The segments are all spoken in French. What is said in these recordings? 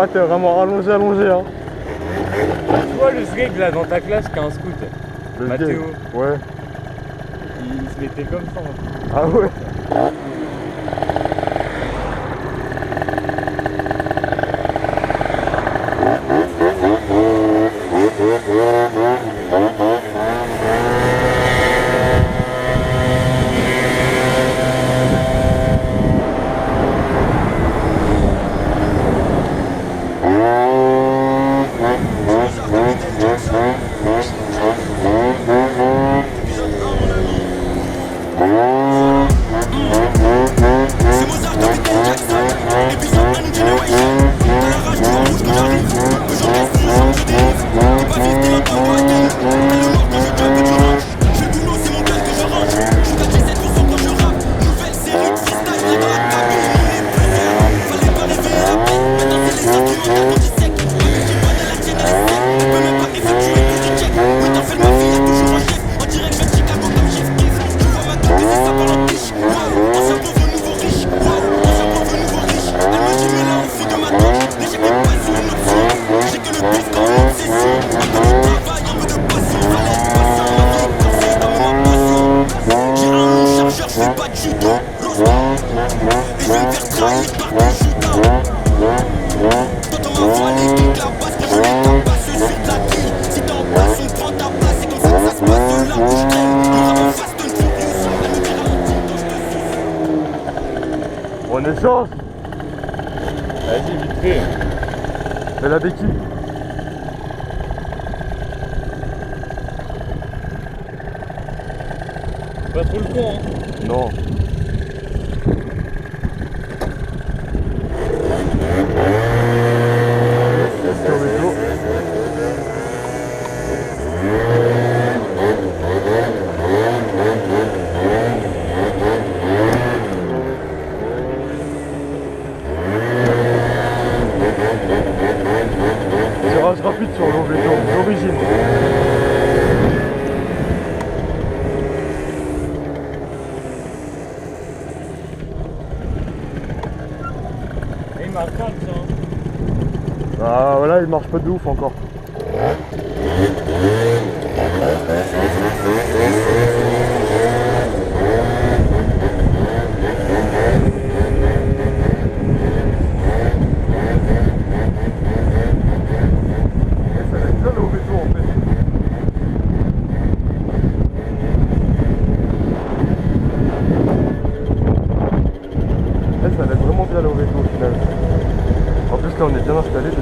Ah, t'es vraiment allongé, hein. Tu vois le sgeg là dans ta classe qui a un scout, Le Mathéo, gay. Ouais. il se mettait comme ça. Ah ouais. On échange. Vas-y, vite fait. Mais la béquille. Pas trop le con, hein. Non. Tirage rapide sur l'Ovéto d'origine. Et il marche pas, tiens. Ah voilà, il marche pas de ouf encore. Ça va être vraiment bien l'Ovéto au final. En plus là on est bien installé dessus.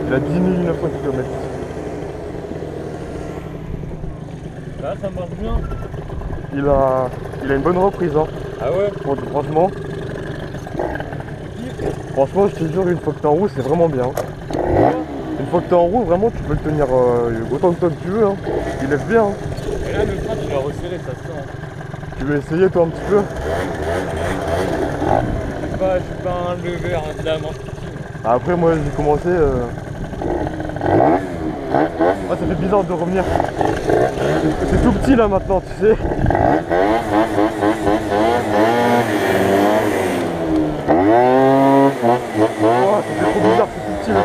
Il a 10 900 km. Là, ça marche bien. Il a une bonne reprise, hein. Ah ouais? Franchement, je te jure, une fois que t'es en roue, c'est vraiment bien. Une fois que t'es en roue, vraiment, tu peux le tenir autant de temps que tu veux. Hein. Il lève bien. Hein. Et là, le frein, tu l'as resserré, ça se sent. Tu veux essayer, toi, un petit peu? Je suis pas un leveur d'âme. Après, moi, j'ai commencé... Ah, ça fait bizarre de revenir. C'est tout petit, là, maintenant, tu sais. Oh, ça fait trop bizarre, c'est tout petit, là.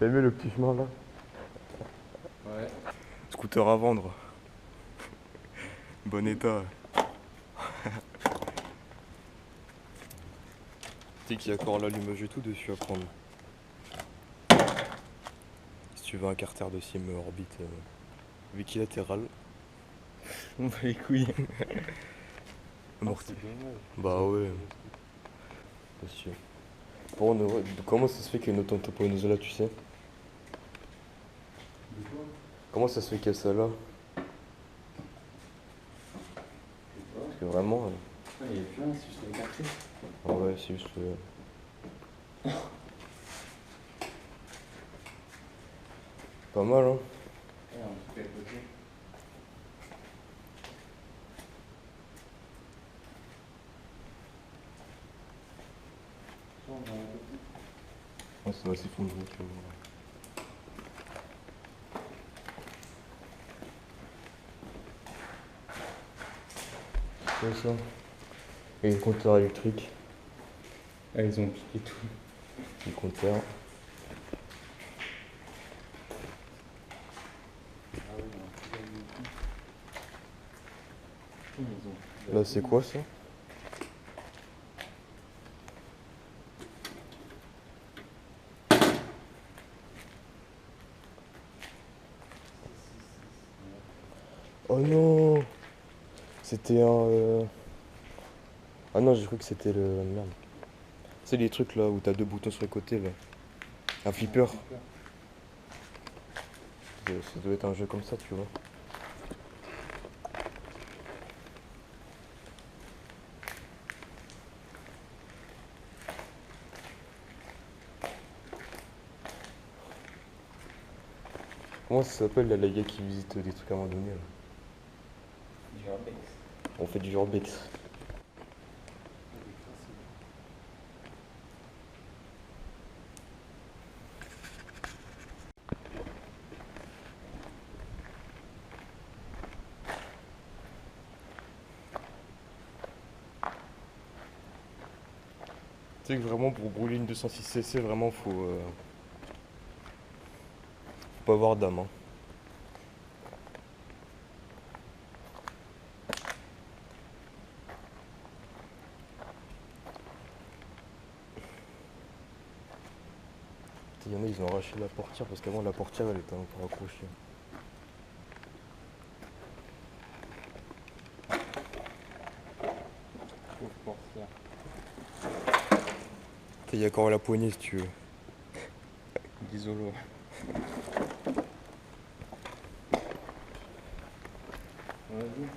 T'as aimé le petit chemin là? Ouais. Scooter à vendre. Bon état. Tu sais qu'il y a encore l'allumage et tout dessus à prendre. Si tu veux un carter de sim orbite biquilatéral. On va les couilles. Amorti. dommage. Bah ouais. Bien sûr. Bon, comment ça se fait qu'il y a une auto-tamponneuse là, tu sais? Comment ça se fait qu'il y a ça là? Parce que vraiment. Il y a plus rien, c'est juste écarté. Ah ouais, c'est juste. Pas mal, hein? Ouais, on se fait à côté. Ah, ça va s'effondrer, tu vois. C'est ça. Et le compteur électrique. Ah, ils ont piqué tout. Le compteur. Là, c'est quoi ça? Oh non! C'était un. Ah non, j'ai cru que c'était le. Merde. C'est les trucs là où t'as deux boutons sur les côtés là. Un flipper. Ça doit être un jeu comme ça, tu vois. Comment ça s'appelle là, les gars qui visitent des trucs abandonnés là? Du urbex. On fait du urbex. Tu sais que vraiment pour brûler une 206cc, vraiment faut pas avoir d'âme. Hein. Il y en a, ils ont arraché la portière parce qu'avant la portière elle était encore accrochée. Il y a encore la poignée si tu veux. D'isolo. Vas-y.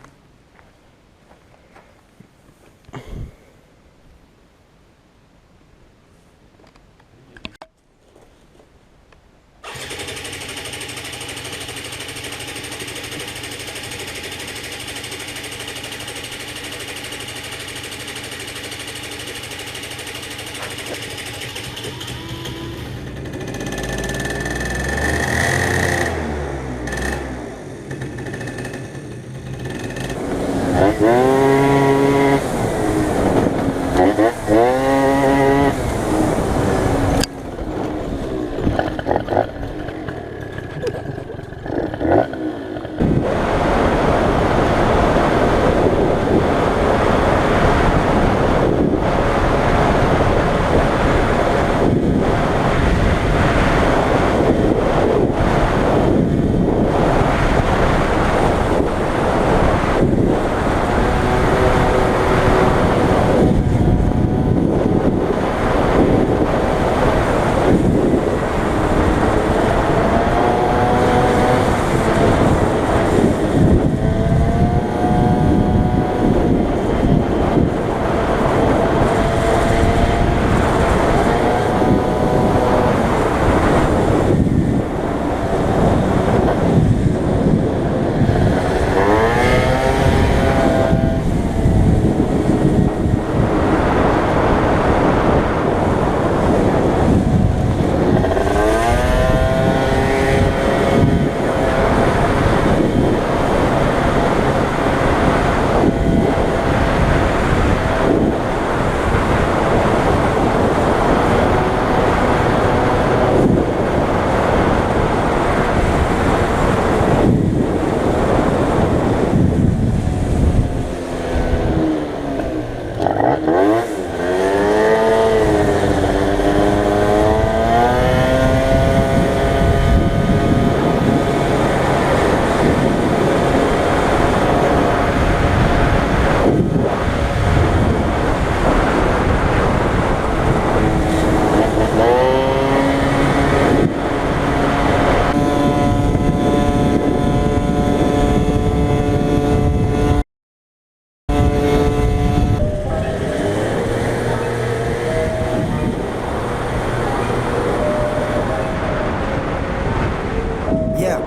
Yeah.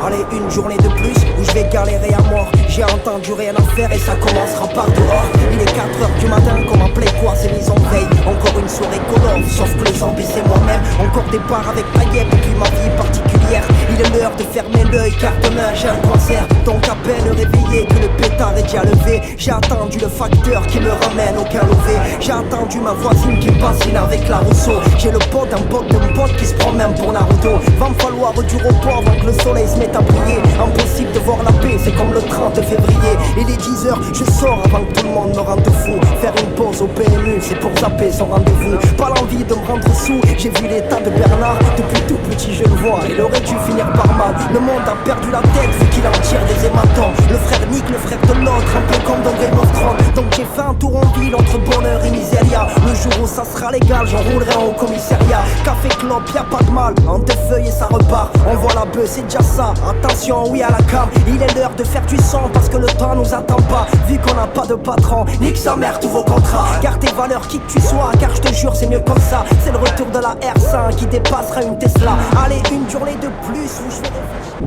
Allez, une journée de plus où je vais galérer à mort. J'ai entendu rien à faire et ça commencera par dehors. Il est 4h du matin, comme un play quoi, c'est mise en veille. Encore une soirée colorée, sauf que les zombies c'est moi-même. Encore des parts avec Taïeb et puis ma vie particulière. Il est l'heure de fermer l'œil car demain j'ai un concert. Donc à peine réveillé que le pétard est déjà levé. J'ai attendu le facteur qui me ramène au calové. J'ai attendu ma voisine qui bassine avec la Rousseau. J'ai le pote d'un pote de mon pote qui se promène pour Naruto. Va me falloir du repos avant que le soleil se mette à briller. Impossible de voir la paix, c'est comme le 30 février. Il est 10h, je sors avant que tout le monde me rende fou. Faire une pause au PMU, c'est pour zapper son rendez-vous. Pas l'envie de me rendre sous, j'ai vu l'état de Bernard. Depuis tout petit je le vois, il aurait dû finir par mal. Le monde a perdu la tête vu qu'il en tire des hématomes. Le frère nique le frère de l'autre, un peu comme dans Game of Thrones. Donc j'ai fait un tour en ville entre bonheur et miséria. Le jour où ça sera légal, j'enroulerai au commissariat. Café clope, y'a pas de mal, en deux feuilles et ça repart. On voit la bœuf, c'est déjà ça. Attention, oui à la cam, il est l'heure de faire du sang parce que le temps nous attend pas. Vu qu'on n'a pas de patron, nique sa mère tous vos contrats. Garde tes valeurs qui que tu sois, car je te jure c'est mieux comme ça. C'est le retour de la R5 qui dépassera une Tesla. Allez, une journée de plus où je vais réfléchir.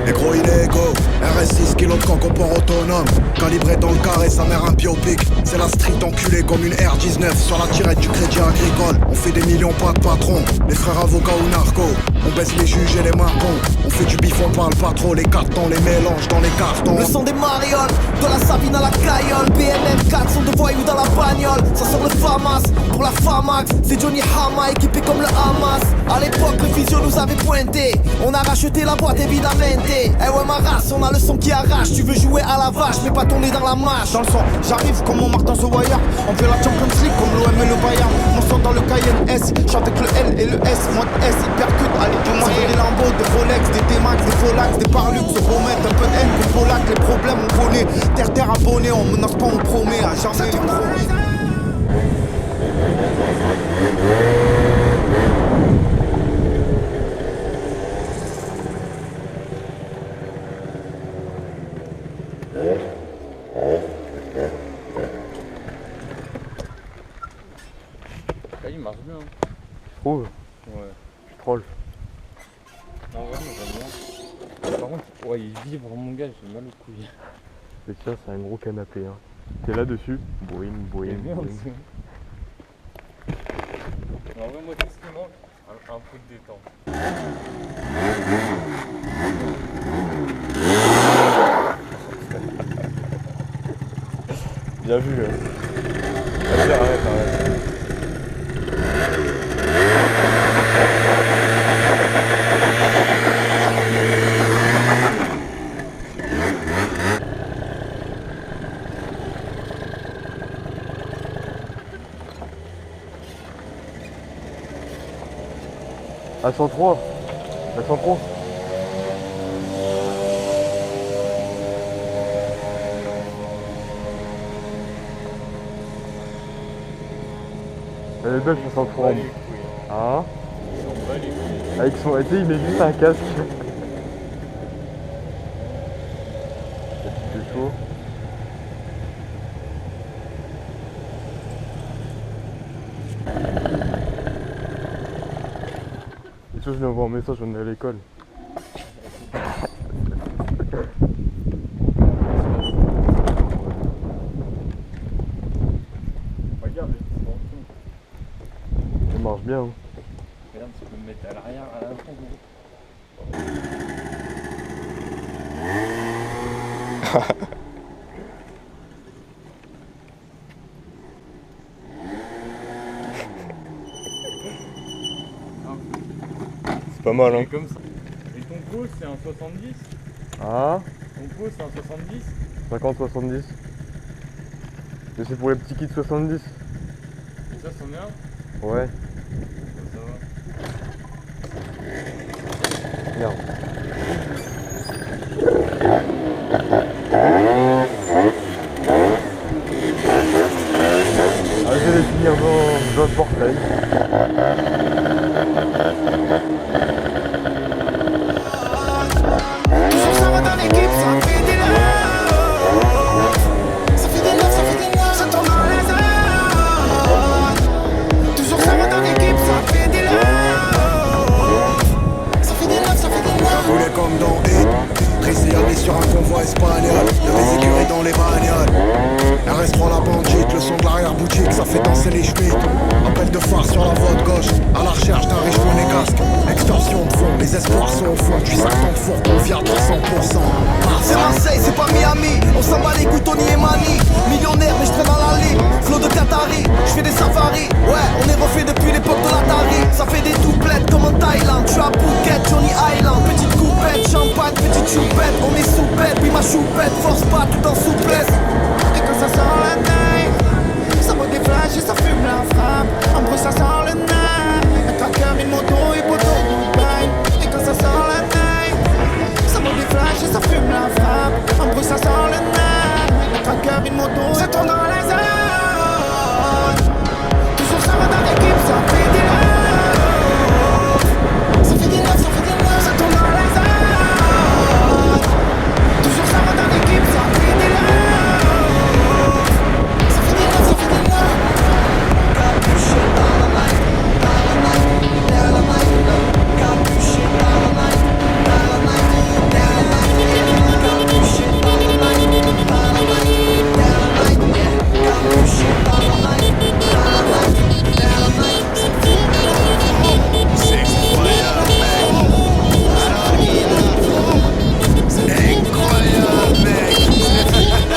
Négro il est égo, RS6 kilos de comport autonome. Calibré dans le carré, sa mère un pied au pic. C'est la street enculée comme une R19 sur la tirette du crédit agricole. On fait des millions, pas de patron. Les frères avocats ou narcos, on baisse les juges et les marcons. On fait du bif, on parle pas trop. Les cartons, les mélanges dans les cartons. Le son des marioles, de la Sabine à la Caillole. BMM 4 sont de voyous dans la bagnole. Ça sort le FAMAS, pour la FAMAX. C'est Johnny Hama équipé comme le Hamas. À l'époque le physio nous avait pointé. On a racheté la boîte évidemment. Eh ouais ma race, on a le son qui arrache. Tu veux jouer à la vache mais pas tourner dans la mâche. Dans le son, j'arrive comme on marque dans The Wire. On fait la Champions League comme l'OM et le Bayern. Mon son dans le Cayenne S, chante avec le L et le S. Moi de S, il percute, allez du moins des Lambo, des Rolex, des D-Max, des Folax, des Parlux. Se remettre un peu de haine pour Polac. Les problèmes on connaît, terre abonné. On menace pas, on promet, à jamais les promis. Il marche bien. Je trouve. Ouais. Je troll. Non, vraiment, j'aime bien. Par contre, ouais, il vibre mon gars, j'ai mal aux couilles. Et ça, c'est un gros canapé. Hein. T'es là-dessus. Boing, boing, Il est bien boing. aussi. En vrai, moi, tout ce qui manque, un peu de détente. Bien vu. Vas-y, arrête. À 103. À 103. Elle est belle, 103. Hein? Avec son... Tu sais, il met juste un casque. C'est chaud. Et ça, je viens voir un message, on est à l'école. Regarde les suspensions. Ça marche bien. Hein. Regarde, tu peux me mettre à l'arrière, à l'avant. pas mal, hein. Et comme ça. Et ton pot, c'est un 70? Ah, Ton pot, c'est un 70? 50-70. Mais c'est pour les petits kits 70. Et ça, c'en est un? Ouais, Ça va. merde. Ah, je vais les finir dans le portail. Toujours ça va dans l'équipe, ça fait des love. Ça fait des love, ça fait des love, ça tourne dans les airs. Toujours ça va dans l'équipe, ça fait des love. Ça fait des love, ça fait des love. Roulé comme dans Hit, Priscilla sur un convoi espagnol. Y'a des écuries dans les bagnoles. RS3 la bandite, le son de l'arrière-boutique, ça fait danser les schmitts. Appel de phare sur la voie de gauche, à la recherche d'un riche monégasque. Extorsion de fond, les espoirs sont au fond. Tu sacs ton four, confiant à 100%. C'est Marseille, c'est pas Miami. On s'en bat les coups, Tony et Mani. Millionnaire, mais je traîne dans la ligne. Flow de Qatari, je fais des safaris. Ouais, on est refait depuis l'époque de l'Atari. Ça fait des doublettes comme en Thaïlande. Je suis à Phuket, Johnny Island. Petite coupette, champagne, petite choupette. On est sous bête, puis ma choupette. Force pas tout en souplesse. Et quand ça sort la night, ça me déflash et ça fume la frappe. En bruit ça sort le night. Un tracker, une moto et poteau bang. Et quand ça sort la night, ça me déflash et ça fume la frappe. En bruit ça sort le night. Un tracker, une moto, ça tourne dans les airs. Toujours ça va dans l'équipe, ça fait des love. Ça fait des love, ça fait des love, ça tourne dans les airs. Toujours ça va dans l'équipe, ça fait des love. Ça fait des love, ça fait des love. Capuché dans la night, dans la night, capuché dans la night, dans la night, capuché dans la night, dans la night, capuché dans la night, dans la night, C'est incroyable, mec. C'est incroyable, mec.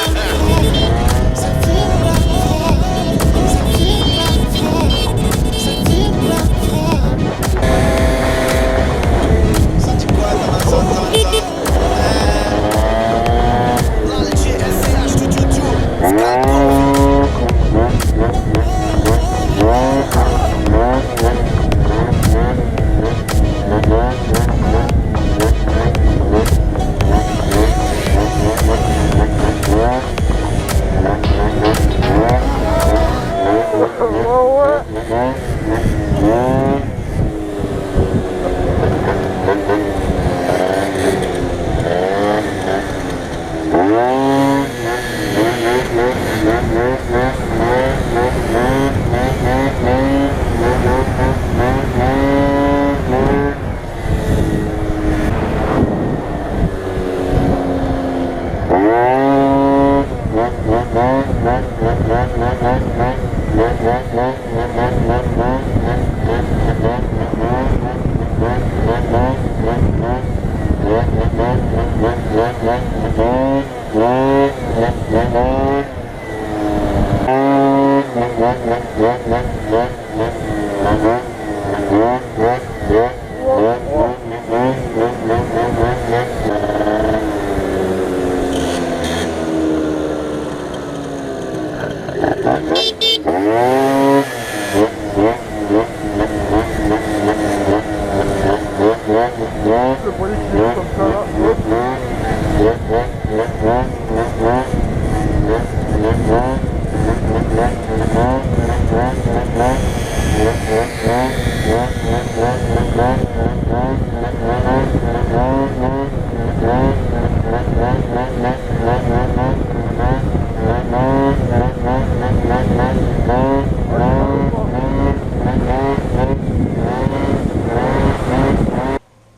Ça dit quoi dans la zone, Là, le GSCH, tout, Scalpo.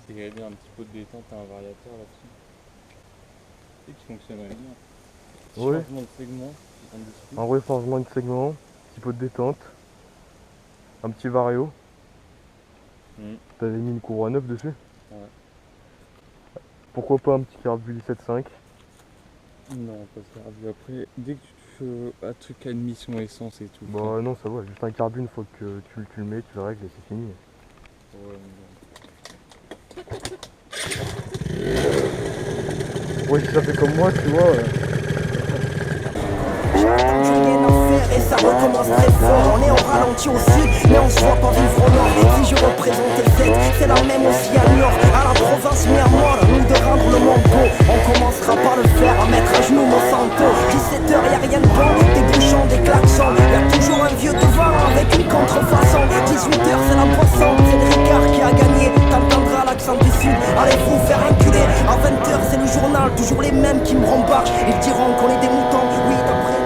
C'est qu'il y avait un petit pot de détente à un variateur là-dessus. Et qui fonctionnerait bien. Petit Oui. changement de segment, en dessous. Un vrai changement de segment, petit pot de détente, un petit vario. T'avais mis une courroie neuve dessus. Ouais. Pourquoi pas un petit carbu 17.5. Non, pas ça. Après, dès que tu te fais un truc à admission essence et tout. Bah non, ça va, juste un carbu, une fois que tu le mets, tu le règles et c'est fini. Ouais, mais bon. Ouais, si ça fait comme moi, tu vois. J'ai rien à faire et ça recommence très fort. On est au ralenti au sud, mais on se voit pas vivre au nord. Si je représentais le 7, c'est la même aussi à Nord. À la province, mais à mort, nous de rendre le monde beau. On commencera par le faire, à mettre à genoux Monsanto. 17h, y'a rien de bon, des bouchons, des klaxons. Y'a toujours un vieux devant avec une contrefaçon. 18h, c'est la poisson, c'est le Ricard qui a gagné. T'entendras l'accent du sud, allez vous faire enculer. À 20h, c'est le journal, toujours les mêmes qui me rembarchent. Ils diront qu'on est des moutons, oui, d'après.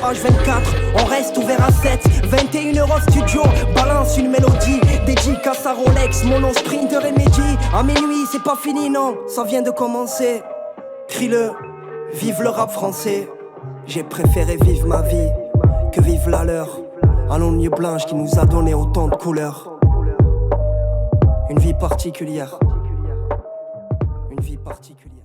H24, on reste ouvert à 7. 21€ studio, balance une mélodie. Dédicace à Rolex, Mono, Sprinter et Mehdi. À minuit, c'est pas fini, non, ça vient de commencer. Crie-le, vive le rap français. J'ai préféré vivre ma vie que vivre la leur. Allons nuit blanche qui nous a donné autant de couleurs. Une vie particulière. Une vie particulière.